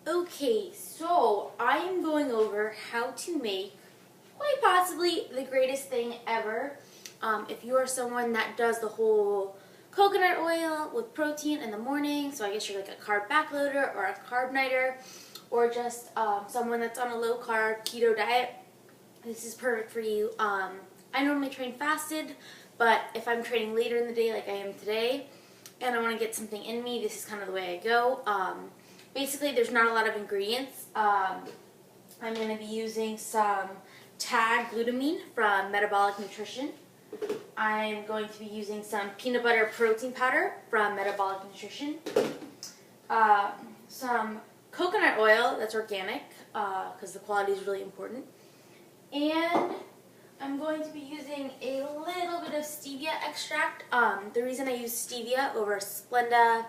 Okay, so I am going over how to make quite possibly the greatest thing ever. If you are someone that does the whole coconut oil with protein in the morning, so I guess you're like a carb backloader or a carb nighter, or just someone that's on a low carb keto diet, this is perfect for you. I normally train fasted, but if I'm training later in the day like I am today, and I want to get something in me, this is kind of the way I go. Basically, there's not a lot of ingredients. I'm going to be using some glutamine from Metabolic Nutrition. I'm going to be using some peanut butter protein powder from Metabolic Nutrition. Some coconut oil that's organic, because the quality is really important. And I'm going to be using a little bit of stevia extract. The reason I use stevia over Splenda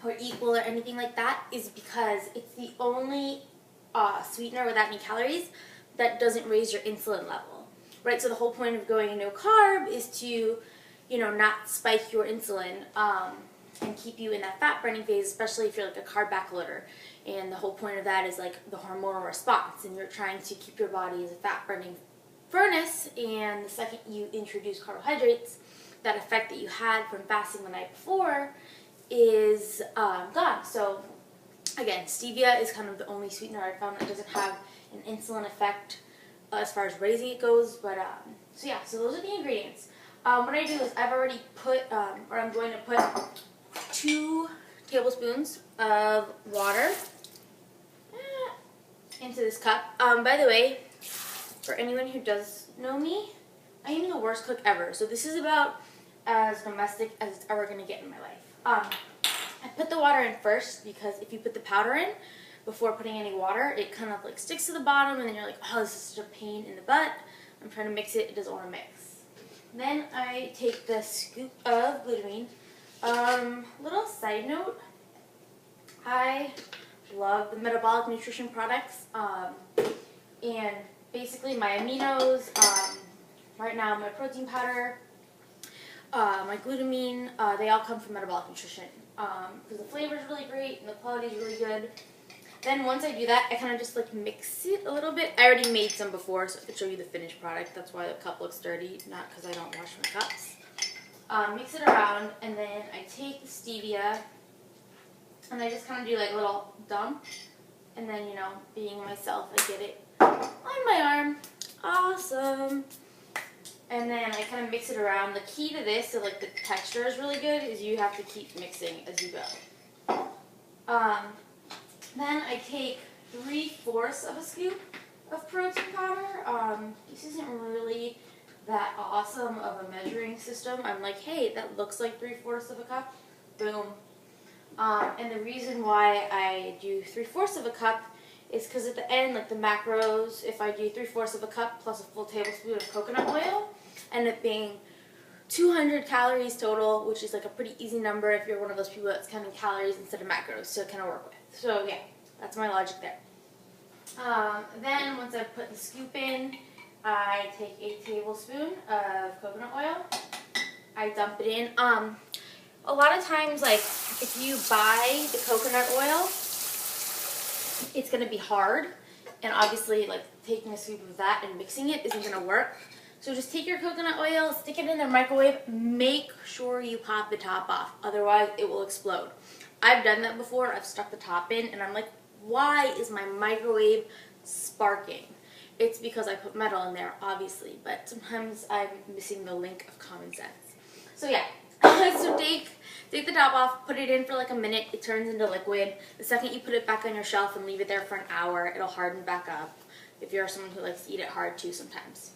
or Equal or anything like that is because it's the only sweetener without any calories that doesn't raise your insulin level, right? So the whole point of going no carb is to, not spike your insulin and keep you in that fat burning phase, especially if you're like a carb backloader. And the whole point of that is like the hormonal response, and you're trying to keep your body as a fat burning furnace, and the second you introduce carbohydrates, that effect that you had from fasting the night before is gone. So again, stevia is kind of the only sweetener I found that doesn't have an insulin effect as far as raising it goes. But so those are the ingredients. What I do is I've already put, or I'm going to put 2 tablespoons of water into this cup. By the way, for anyone who does know me, I am the worst cook ever. So this is about as domestic as it's ever going to get in my life. I put the water in first because if you put the powder in before putting any water, it kind of like sticks to the bottom, and then you're like, oh, this is such a pain in the butt. I'm trying to mix it. It doesn't want to mix. Then I take the scoop of glutamine. Little side note, I love the Metabolic Nutrition products, and basically my aminos, right now my protein powder, my glutamine, they all come from Metabolic Nutrition, because the flavor is really great and the quality is really good. Then once I do that, I kind of just like mix it a little bit. I already made some before, so I could show you the finished product. That's why the cup looks dirty, not because I don't wash my cups. Mix it around, and then I take the stevia, and I just kind of do like a little dump, and then, being myself, I get it on my arm. Awesome. And then I kind of mix it around. The key to this, so like the texture is really good, is you have to keep mixing as you go. Then I take 3/4 of a scoop of protein powder. This isn't really that awesome of a measuring system. I'm like, hey, that looks like 3/4 of a cup. Boom. And the reason why I do 3/4 of a cup is because at the end, like the macros, if I do 3/4 of a cup plus a full tablespoon of coconut oil, end up being 200 calories total, which is like a pretty easy number if you're one of those people that's counting calories instead of macros to kind of work with. So yeah, that's my logic there. Then once I've put the scoop in, I take a tablespoon of coconut oil. I dump it in. A lot of times, like, if you buy the coconut oil, it's going to be hard. And obviously, like, taking a scoop of that and mixing it isn't going to work. So just take your coconut oil, stick it in the microwave. Make sure you pop the top off. Otherwise, it will explode. I've done that before. I've stuck the top in, and I'm like, why is my microwave sparking? It's because I put metal in there, obviously. But sometimes I'm missing the link of common sense. So yeah. So take the top off, put it in for like a minute, it turns into liquid. The second you put it back on your shelf and leave it there for an hour, it'll harden back up, if you're someone who likes to eat it hard too sometimes.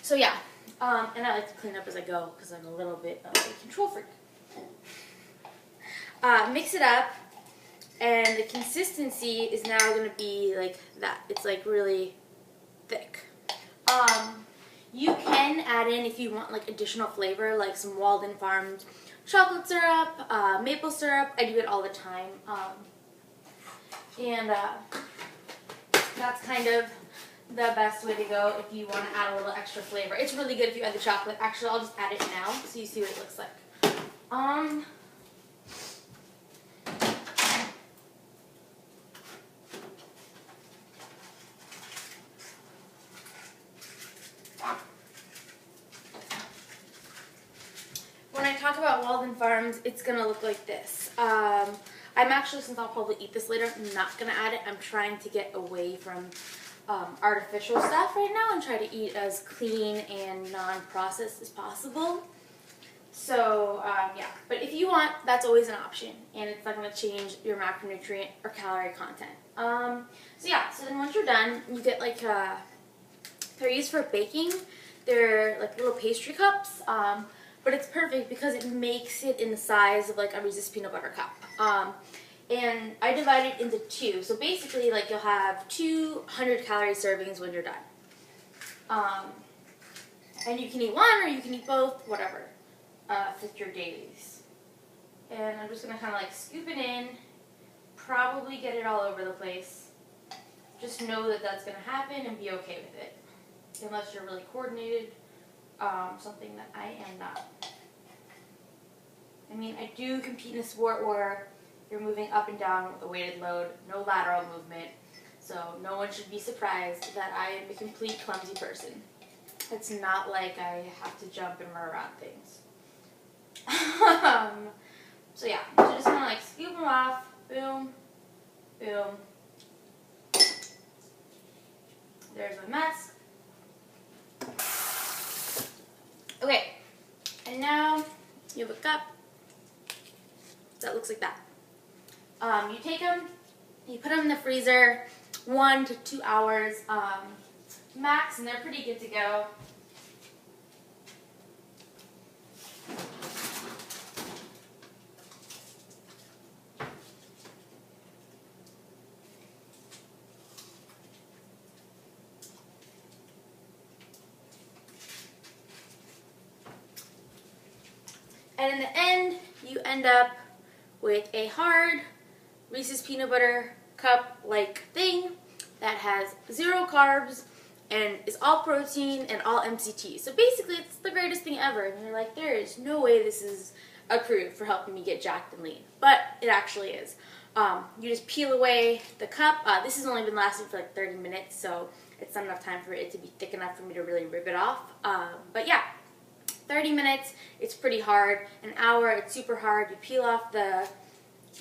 So yeah, and I like to clean up as I go because I'm a little bit of a control freak. Mix it up, and the consistency is now going to be like that. It's like really thick. You can add in, if you want like additional flavor, like some Walden Farms chocolate syrup, maple syrup. I do it all the time. That's kind of the best way to go if you want to add a little extra flavor. It's really good if you add the chocolate. Actually, I'll just add it now so you see what it looks like. Alden Farms, it's gonna look like this. I'm actually, since I'll probably eat this later, I'm not gonna add it. I'm trying to get away from artificial stuff right now and try to eat as clean and non-processed as possible. So yeah, but if you want, that's always an option, and it's not gonna change your macronutrient or calorie content. So yeah, so then once you're done, you get like they're used for baking. They're like little pastry cups, but it's perfect because it makes it in the size of like a Reese's peanut butter cup. And I divide it into two. So basically, like, you'll have 200 calorie servings when you're done. And you can eat one or you can eat both, whatever, fit your days. And I'm just gonna kind of like scoop it in, probably get it all over the place. Just know that that's gonna happen and be okay with it. Unless you're really coordinated, something that I am not. I mean, I do compete in a sport where you're moving up and down with a weighted load, no lateral movement, so no one should be surprised that I am a complete clumsy person. It's not like I have to jump and run around things. So yeah, so just kind of like scoop them off, boom, boom. There's my mess. Okay, and now you have a cup that looks like that. You take them, you put them in the freezer 1 to 2 hours max, and they're pretty good to go. And in the end, you end up with a hard Reese's peanut butter cup-like thing that has 0 carbs and is all protein and all MCT. So basically, it's the greatest thing ever. And you're like, there is no way this is approved for helping me get jacked and lean. But it actually is. You just peel away the cup. This has only been lasting for like 30 minutes, so it's not enough time for it to be thick enough for me to really rip it off. But yeah. 30 minutes, it's pretty hard. An hour, it's super hard. You peel off the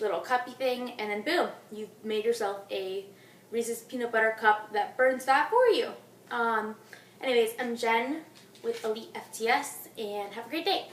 little cuppy thing, and then boom, you've made yourself a Reese's peanut butter cup that burns fat for you. Anyways, I'm Jen with Elite FTS, and have a great day.